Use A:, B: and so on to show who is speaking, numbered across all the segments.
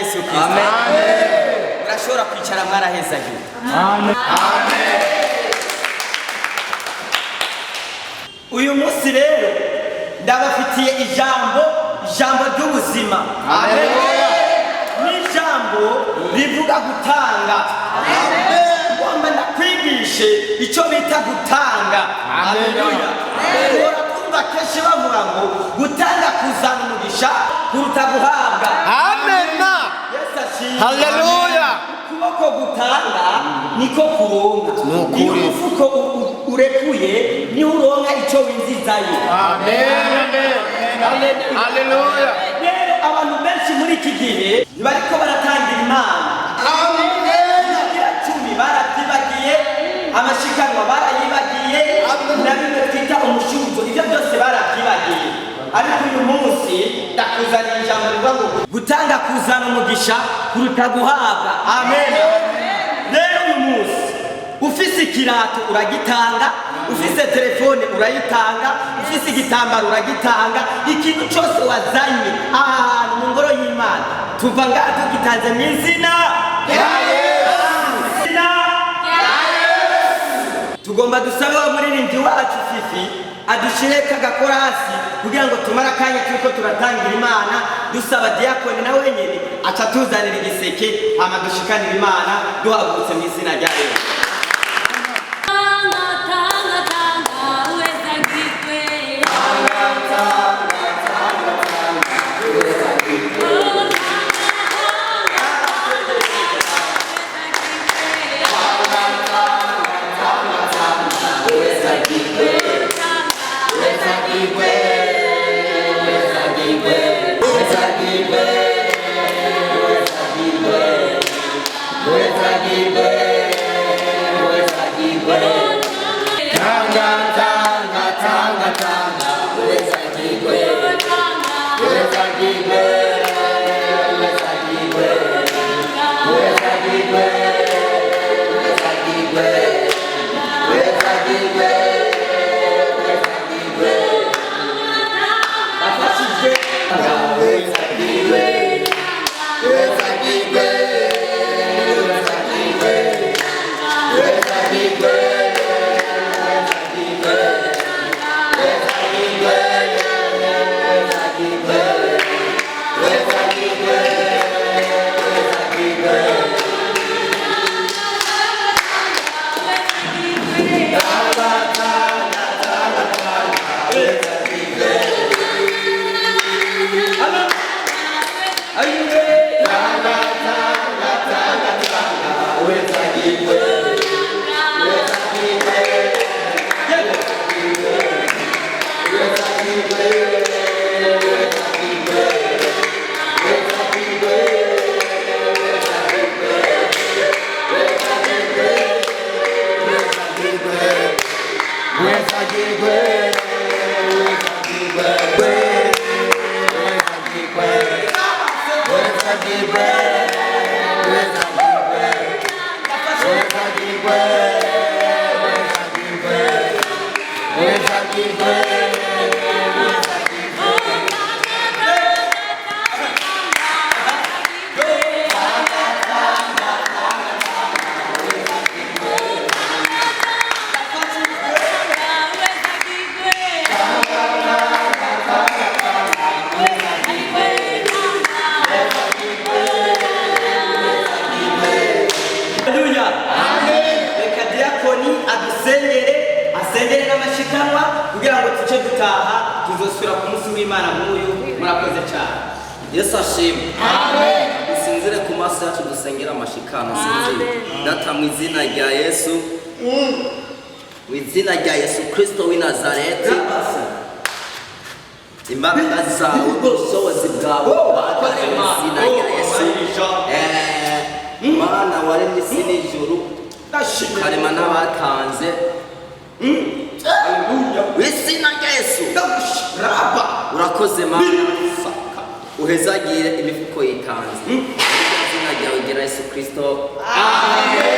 A: Yesu Kristo. Amen. Urashobora kwicara mwaraheza gihe. Amen. Amen. Uyu munsi rero ndabafitiye ijambo ry'ubuzima. Amen. Ni ijambo rivuga gutanga. Amen. Ngomba ndakwigishe icyo bita gutanga. Haleluya. Urakumva kenshi bavuga ngo gutanga kuzana umugisha kuruta guhabwa. Amen. Haleluya. Ukuboko gutanga niko kuronka. Iyo umufuko urekuye ni uronka icyo winjizayo. Amen. Haleluya. Rero abantu benshi muri iki gihe bariko baratangira Imana. Amen. Cumi baratibagiye, amashikanwa barayibagiye, nabimwe twita umushuzo, ibyo byose baratibagiye. Ariko uyu munsi ndakuzanira ijambo rivuga ngo gutanga kuzana umugisha kuruta guhabwa. Amen. Rero uyu munsi ufise ikirato uragitanga, ufise telefone urayitanga, ufise igitambaro uragitanga, ikintu cyose wazanye ahantu mu ngoro y'Imana tuva ngaha tugitanze mu izina rya Yesu. Tugomba dusabe wa muririmbyi wacu Fifi adushire kagakorasi kugira ngo tumara akanya turiko turatangira Imana, dusaba diakoni na wenyene aca tuzanira igiseke hama dushikanira Imana duhagurutse mu izina rya Yesu. Asengere n'amashikanwa kugira ngo tuce dutaha tuzosubira ku munsi w'Imana nk'uyu. Murakoze cyane.
B: Yesu ashimwe. Amen. Dusinzire ku maso yacu dusengera amashikanwa. Sinzire. Data mu izina rya Yesu. mu izina rya Yesu Kristo w'i Nazareti imbaraga zawe ubushobozi bwawe bwakoze mu izina rya Yesu Mana waremye isi n'ijuru karema n'abatanze mu izina rya Yesu urakoze Mana uhezagire imifuko yitanze mu izina ryawe rya Yesu Kristo amen.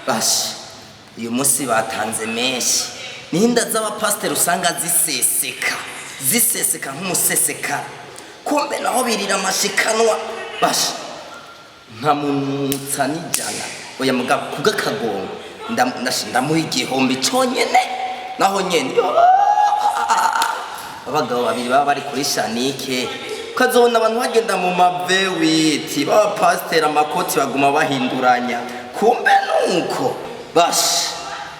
B: Bashi uyu munsi batanze menshi n'inda z'abapasiteri usanga ziseseka nk'umusesekara kumbe naho birira amashikanwa bashi nta munutsa n'ijana oya mugabo kubw'akagongo ndamuha igihumbi cyonyine naho nyene abagabo babiri baba bari kuri shanike ukazobona abantu bagenda mu mavewiti b'abapasiteri amakoti baguma bahinduranya kumbe nuko bashi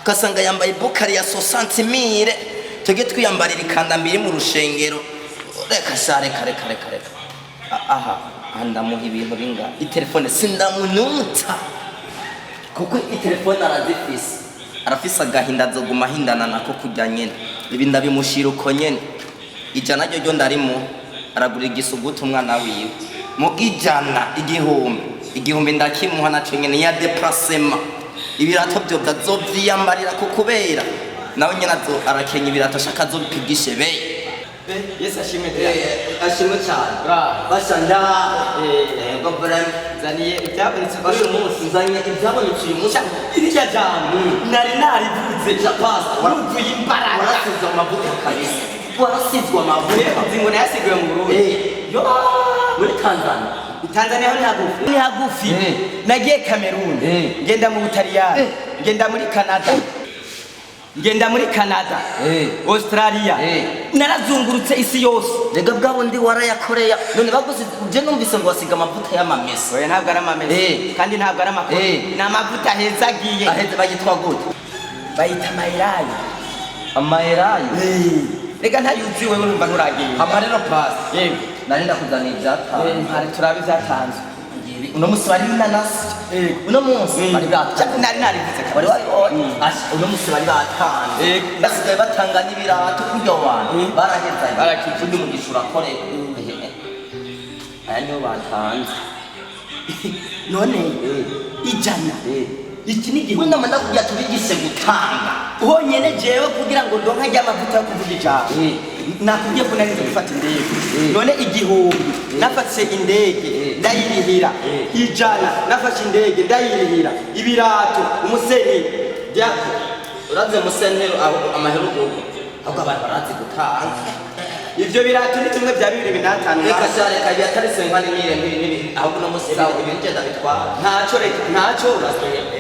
B: ugasanga yambaye bukari ya 60,000 twebwe twiyambarira ikandambiri mu rushengero reka aha ndamuha ibintu binga itelefone sindamunuta kuko itelefone arafise agahinda azoguma ahindana nako kujya nyene ibi ndabimushira uko nyene ijana ryo ndarimo aragura igisugutu umwana wiwe mu igihumbi ndakimuha naco nyene ya déplacement ibirato byo bazovyiyambarira ko kubera nawe nyene arakenya ibirato shaka zobipigishe be
A: Yesu ashimwe
B: ashimwe cyane bashanda gobrem
A: zaniye ibyabonetse
B: basho munsi zanye ibyabonetse uyu munsi
A: irya jambo nari narivuze japasa waruvuye imbaraga
B: warasizwe amavuta kabisa warasizwe amavuta
A: ngo nayasigiwe mu Burundi
B: yo muri Tanzania
A: ni hagufi nagiye Cameroon ngenda mu Butaliyani ngenda muri Canada Australia narazungurutse isi yose
B: rega bwabo ndi warayakoreya none baguze je numvise ngo wasiga amavuta y'amamesa
A: oya ntabwo ari amamesa kandi ntabwo ari amakuru ni amavuta ahezagiye
B: aheze bagitwa gute
A: bayita amayerayo rega ntayuzi wewe urumva nturagiye
B: amarero pass nari ndakuzana ibyatanga
A: hari turabe byatanzwe
B: uno munsi bari inanasi uno munsi bari batanze
A: narivuze
B: bari uno munsi bari batanze basigaye batanga n'ibirato kuryo bantu baraheza barakije mu gishura kore aya niyo batanze
A: none ijana iki ni gihe
B: wenda manda kujya tubigishe gutanga
A: honyene jewe kugira ngo ndonka rya mavuta yo kuvuga ijambo nakubwiye ko nari gufata indege none igihumbi nafashe indege ndayirihira ijana nafashe indege ndayirihira ibirato umuseni byako
B: uraze musenero amaheruko ahubwo abantu barazi gutanga
A: ivyo birato ni tumwe bya 2005
B: reka cyane kabiya tarese nkani nire ahubwo no musiraho ibintu cyenda bitwara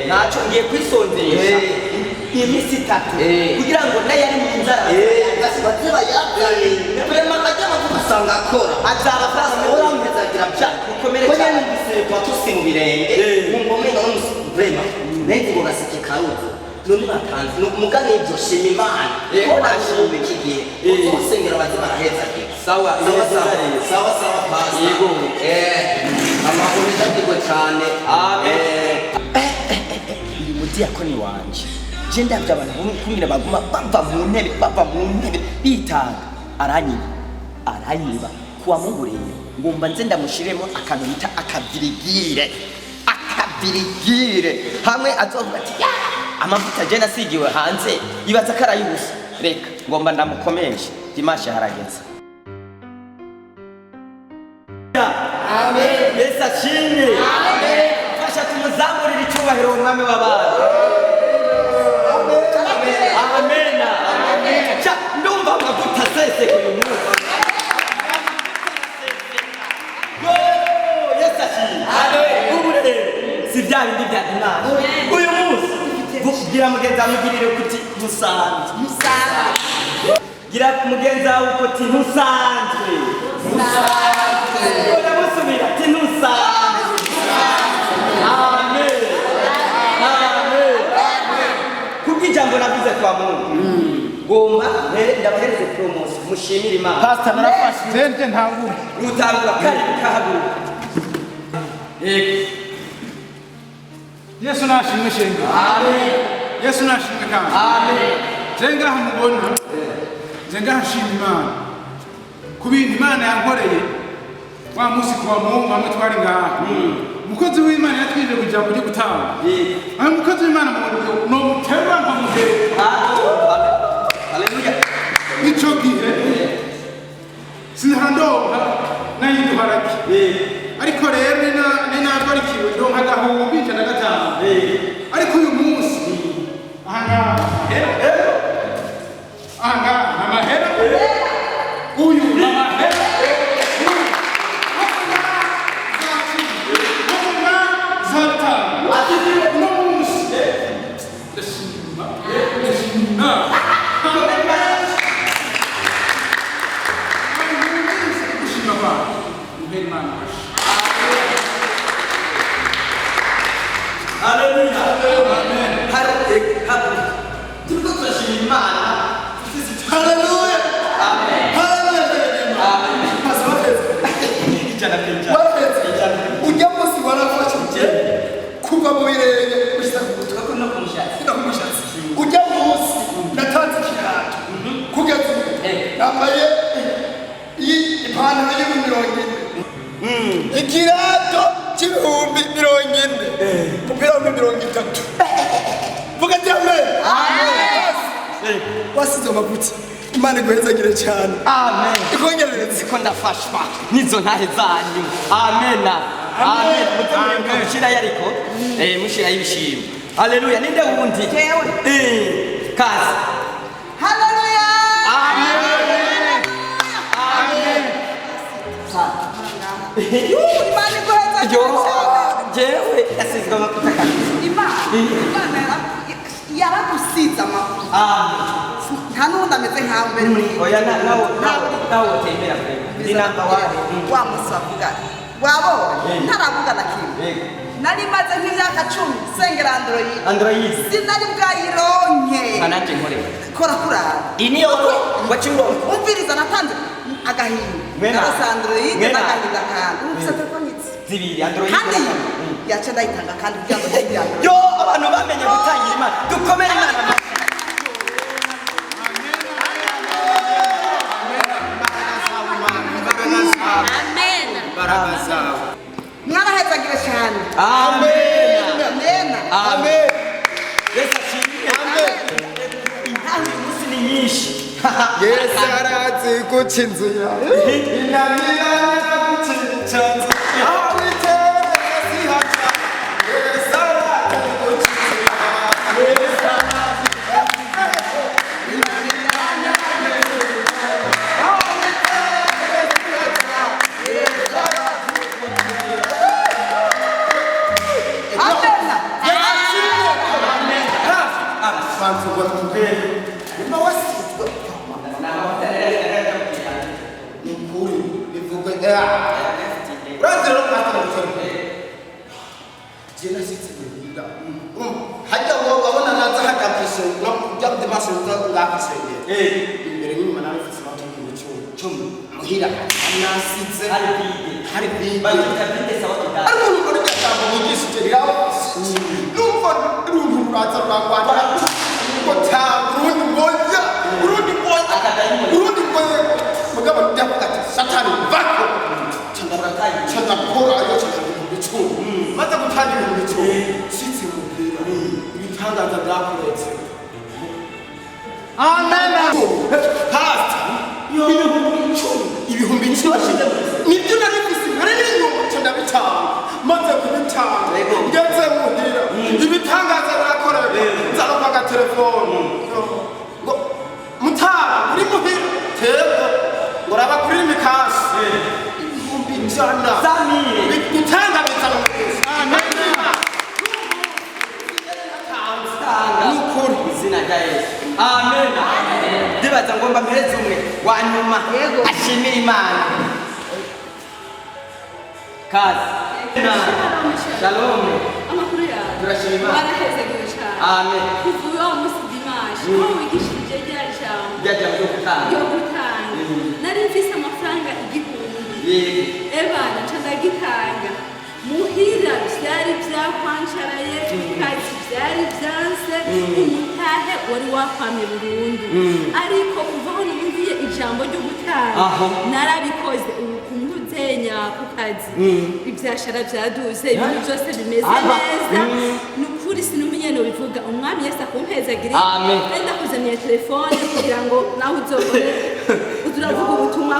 A: ntacyo ngiye kwisonzesha imisi 3 kugira ngo nayari mu nzara
B: basibaze bayabyaye prema kajama kumusanga akora
A: azaba fast
B: urampezagira bya
A: ukomere cyane
B: kwa tusimu birenge ngombe no prema nende ngo gasike karuko none batanze mugane ibyo shima Imana ko nashimwe kigiye usengera bazi baraheza
A: sawa
B: pass yego amahoro ndabigwe cyane
A: amen uyu mudiyakoni wanje je ndavye abantu kumira baguma bava mu ntebe bitanga aranyiba kuwa mugureye ngomba nze ndamushiremo akantu bita akabirigire hamwe azovuga ati amavuta je nasigiwe hanze ibaza karayubusa reka ngomba ndamukomesha dimashi harageze amen Yesu ashimwe amen fasha tumuzamurira icyubahiro umwami w'abantu amen cha ndumva amavuta sese uyu munsi Yesu ashimwe amen si bya bindi bya dimanche uyu munsi gira mugenzi wawe mugirire kuti musanzwe gira mugenzi wawe kuti ntusanzwe uramusubira ati ntusanzwe amen kubw'ijambo navuze kwa Mungu gomba ndabahereze promotion mushimire Imana
C: pastor narafashe zente ntangura
A: utangura kari kahaguruka
C: Yesu nashimwe shenge
A: amen
C: Yesu nashimwe kandi
A: amen
C: zenga hamubona zenga hashimwe Imana kubindi Imana yankoreye wa musi kwa Mungu amwe twari ngaha umukozi w'Imana yatwije kuja kuri gutanga umukozi w'Imana no muterwa nkamuhere
A: haleluya
C: ico gihe sinhandoka nayiduharaki ariko rero ninabarikiwe ndonka agahumbi ijana na gatanu ariko uyu munsi ahangaha amahera uyu amahera
D: ujya munsi warafashije kuva mu birenge gusa ujya munsi natanze ikirato kugeza ubu nambaye ipantaro y'ibihumbi 40 ikirato cy'ibihumbi 40 umupira w'ibihumbi 30 vuga ati amen wasize amavuta Imana iguhezagire cyane
A: amen
D: ikongerereze
A: ko ndafashwa nizo ntahe zanyu amen amen mushira yariko mushira y'ibishimo haleluya ninde wundi kazi
E: haleluya
A: amen amen
E: Imana iguhezagire cyane
A: jewe yasizwe amavuta kandi
E: Imana yaragusize amavuta nta n'ubundi ameze nkawe mbere muri
A: oya nawe utembera kure ndi namba
E: wa musi wavuga wabonye ntaravuga na kimwe nari maze nk'imyaka 10 sengera android sinari bwayironke
A: ananje nkorera
E: kora kurara
A: iniyo wachingo
E: umviriza natanze agahinda narasa android n'agahinda kandi ufite telefone
A: zibiri android
E: kandi yaca ndayitanga kandi kugira ngo ndayigire android
A: yo abantu bamenye gutangira Imana dukomere Imana
E: mwarahezagire cyane
A: amen
E: amen
A: Yesu ashimwe amen intahe umunsi ni nyinshi
D: Yesu arazi guca inzu yawe inamira guca inzu yawe hajya wabona naza hajya kwisengera ujya kudemasha ngakisengera imbere nyuma nawe ufite amatungo 10 muhira nasize hari bide
A: bayita bide sawa kidali
D: ariko nuko nijambo mugishije riraho numva runtu ruraza rwagwana ngo ta urundi ngoya mugabo ndavuga ati satani vako chanda kora ayo chanda ibicuru maze gutangira ibicuru sitsi mubwira ibitangaza byakoretse amen pastor ibihumbi 10 nibyo nari bisi nari n'inyuma chanda bitanga maze kubitanga ngeze muhira ibitangaza byakoretse nzaroka ga telefone ngo mutara uri muhira tebo ngoraba kuri mikasi ibihumbi 100
A: zamire
D: bitanga bitanga amen
A: rya Yesu. Amen. Ndibaza ngomba mpereze umwe wa nyuma ashimira Imana. Kazi. Shalom.
F: Amakuru yawe.
A: Turashima Imana.
F: Warahezagiwe cyane.
A: Amen.
F: Kuvuye wa munsi Dimanche. Ko wigishije rya jambo.
A: Rya jambo ryo gutanga.
F: Ryo gutanga. Nari mfise amafaranga 1000. Ebana ndagitanga. Muhira byari byakwansharaye, kazi byari byanse, umutahe wari wakwamye burundu. Ariko kuva aho numviye ijambo ryo gutanga, narabikoze ubu kumuzenya ku kazi. Ibyashara byaduze, ibintu byose bimeze neza. Nukuri sinumenye no bivuga umwami Yesu akumpezagire.
A: Amen.
F: Kandi akuzaniye telefone kugira ngo nawe uzokore uzuravuga ubutumwa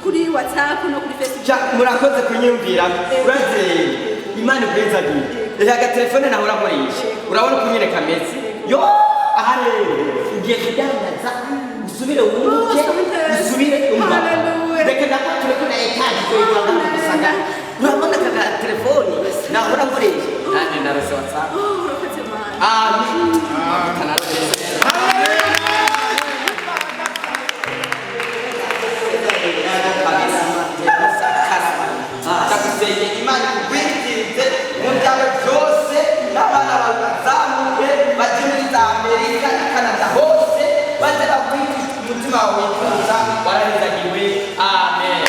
F: kuri WhatsApp no kuri Facebook.
A: Murakoze kunyumvira. Uraze Imana ikwezagire. Aga telefone naho urakoresha. Urabona uko nyine kameze. Yo aha rero ugiye kudandaza usubire wunguke usubire umva. Reka ndakwature ko na etaje ko yibanga gusanga. Urabona aka telefone naho urakoresha. Kandi ndarose WhatsApp.
F: Urakoze Mana.
A: Amen. Ndagusengera Imana ikugwikirize mu byawe byose n'abana bawe bazamuke bajye muri za Amerika na Canada hose baze bagwikirize umutima wawe wifuza warahezagiwe. Amen.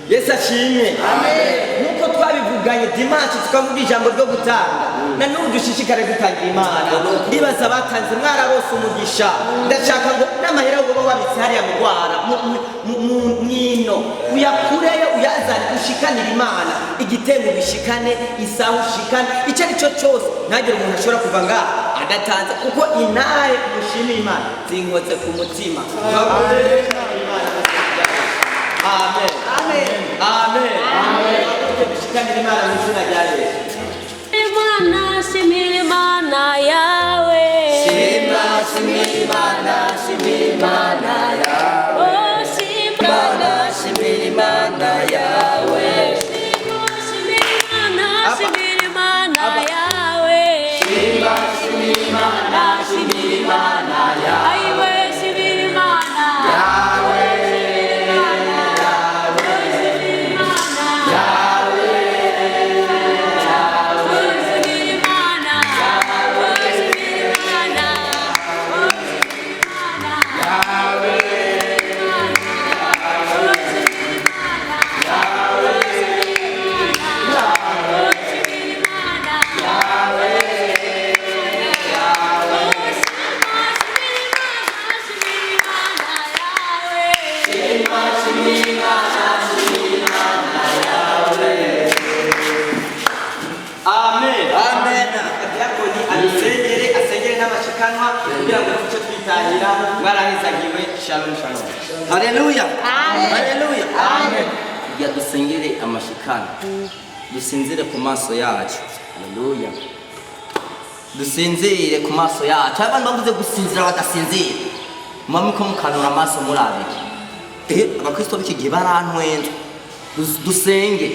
A: Yesu ashimwe. Nkuko twabivuganye Dimanche tukavuga ijambo ryo gutanga na n'ubu dushishikare gutangira Imana. Ndibaza batanze mwararose umugisha. Ndashaka ngo n'amahera ngo wabitse hariya mu Rwanda mwino uyakureyo uyazane ushikanira Imana igitengo bishikane isaho ushikane icyo ari cyo cyose ntagire umuntu ashobora kuva ngaha adatanze kuko inaye mushimira Imana zinkoze ku mutima. Amen. Amen. Amen. Amen. Tushikane Imana mu izina rya Yesu.
G: Imana shimira Imana yawe.
B: Shimira Imana, shimira Imana yawe.
G: Oh shimira
B: Imana yawe.
G: Shimira Imana, shimira Imana yawe.
B: Shimira Imana, shimira Imana yawe.
G: Aiwe shimira Imana
B: Yawe.
A: Shalom, shalom.
B: Haleluya. Haleluya. Amen. Dusengere amashikana. Dusinzire ku maso yacu. Haleluya. Dusinzire ku maso yacu. Abantu bavuze gusinzira badasinzira. Mwamuko mukanura amaso murabiki. Abakristo b'iki gihe barantwenze. Dusenge.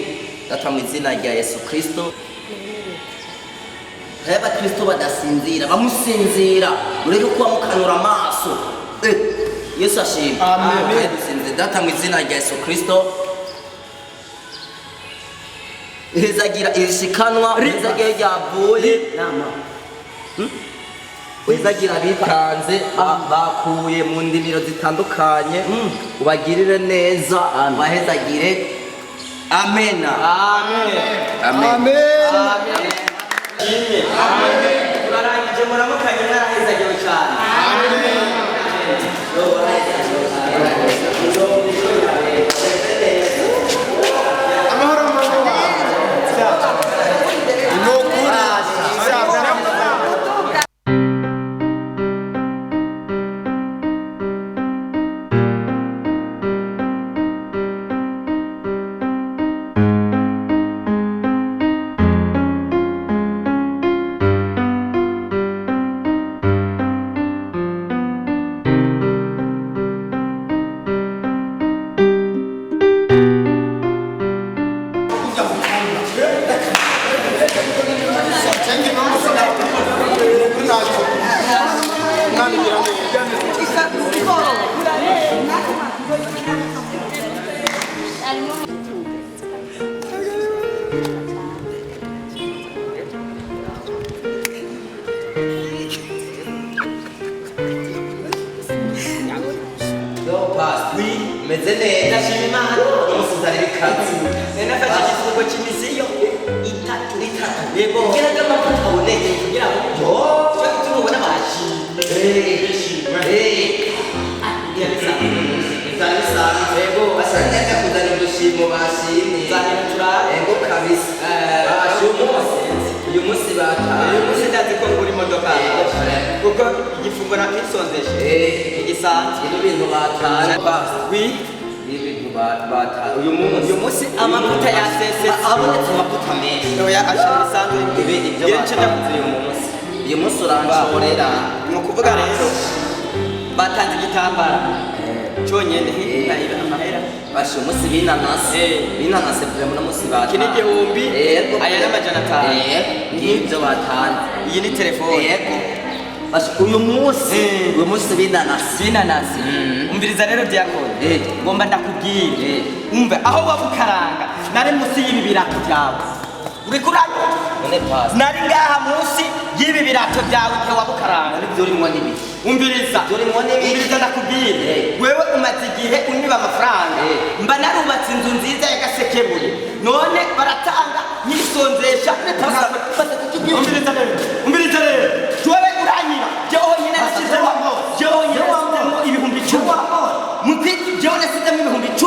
B: Data mu izina rya Yesu Kristo. Abakristo badasinzira, bamusinzira. Ureke kuba mukanura amaso. Yesu ashimwe. Amen. Dusinze data mu izina rya Yesu Kristo. Hezagira ishikanwa, hezagira ryavuye nama. Hezagira bitanze bakuye mu ndimiro zitandukanye. Ubagirire neza, bahezagire. Amen. Amen. Amen. Amen. Turarangije muramukanye mwarahezagiwe cyane. meze neza shima Imana umusuzari bikazi nafashe igifungo cy'imiziyo itatu yego kugira ngo amavuta aboneke kugira ngo cyo gituma ubona bashi yego basanga kuzana udushimo bashimye yego kabisa uyu munsi bataha uyu munsi ndazi ko ngura imodoka kuko igifungo nakisonzeshe igisanzwe n'ibintu batana ibintu batana uyu munsi amavuta yasese abonetse amavuta menshi oya ashira bisanzwe ibyo ndavuze uyu munsi uranshorera ni ukuvuga rero batanze igitambara cyonyine hirya amahera bashe umunsi binanase bya muno munsi batana iki ni igihumbi aya n'amajana 5 ngibyo batanze iyi ni telefone yego bashe uyu munsi binanase umviriza rero Diakoni ngomba ndakubwire umve aho wabukaranga nari munsi y'ibi birato byawe uri kuranye nari ngaha munsi y'ibi birato byawe ke wabukaranga nibyo urimo n'ibiki umviriza ndakubwire wewe umaze igihe uniba amafaranga mba narubatse inzu nziza ya Gasekebuye none baratanga nyisonzesha umviriza rero tuwe uranyira jewe nyine nasizemo ibihumbi 10 jewe nasizemo ibihumbi 10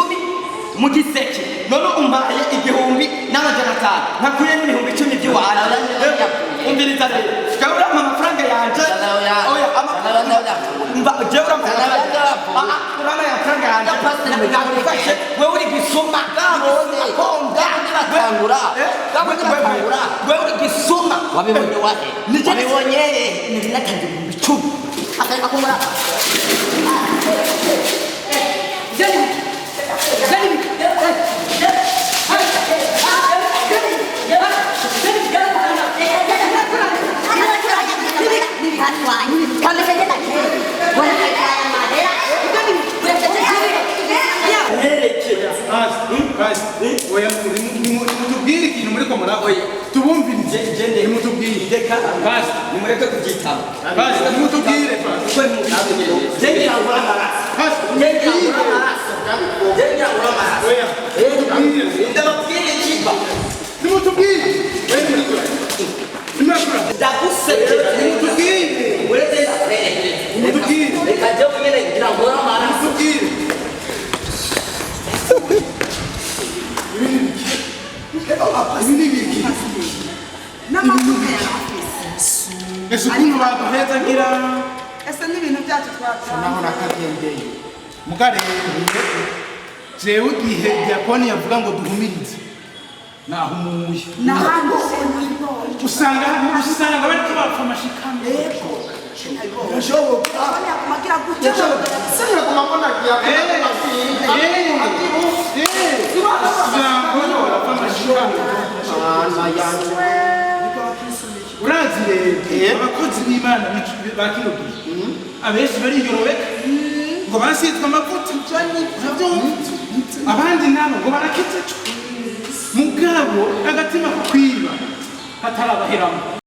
B: mu giseke none umpaye igihumbi n'amajana 5 nakuye n'ibihumbi 10 by'iwanjye umviriza rero kabura amafaranga yanje oya amafaranga mba jewe urama amafaranga yanje nakufashe wewe uri gisuma wewe uri gisuma wabibonye wahe wabibonye natanze ibihumbi 10 akongora
C: mutubwire ikintu muri ko murahoye tubumvirize mutubwire basi
A: nimureke kubyitaba
C: basi mutubwire ese ukuntu baduhezagira
E: ese n'ibintu byacu twatanga
C: naho nakagendeye mugarebe jewe igihe Diakoni yavuga ngo duhumirize nahumuye usanga bariko bapfa amashikano
E: birashoboka magira gutya
D: senya kumabona
C: urazi rero abakozi b'Imana bakino gihe abenshi bariyorobeka ngo basitwa amavuta abandi nabo ngo barakitse mugabo agatima ko kwiba katarabaheramo